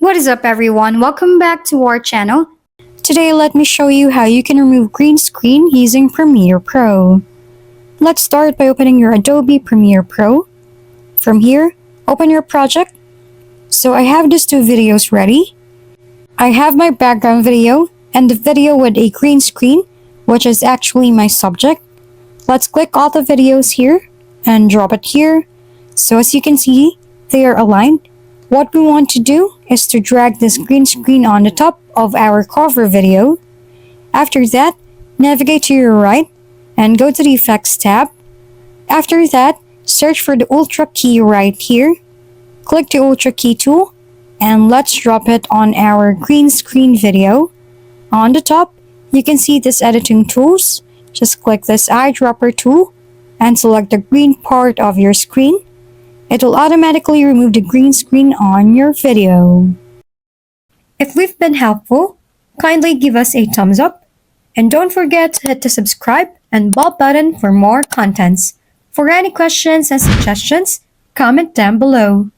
What is up everyone? Welcome back to our channel. Today let me show you how you can remove green screen using Premiere Pro. Let's start by opening your Adobe Premiere Pro. From here, open your project. So I have these two videos ready. I have my background video and the video with a green screen, which is actually my subject. Let's click all the videos here and drop it here. So as you can see, they are aligned. What we want to do is to drag this green screen on the top of our cover video. After that, navigate to your right and go to the Effects tab. After that, search for the Ultra key right here. Click the Ultra key tool and let's drop it on our green screen video. On the top, you can see this editing tools. Just click this eyedropper tool and select the green part of your screen. It will automatically remove the green screen on your video. If we've been helpful, kindly give us a thumbs up and don't forget to hit the subscribe and bell button for more contents. For any questions and suggestions, comment down below.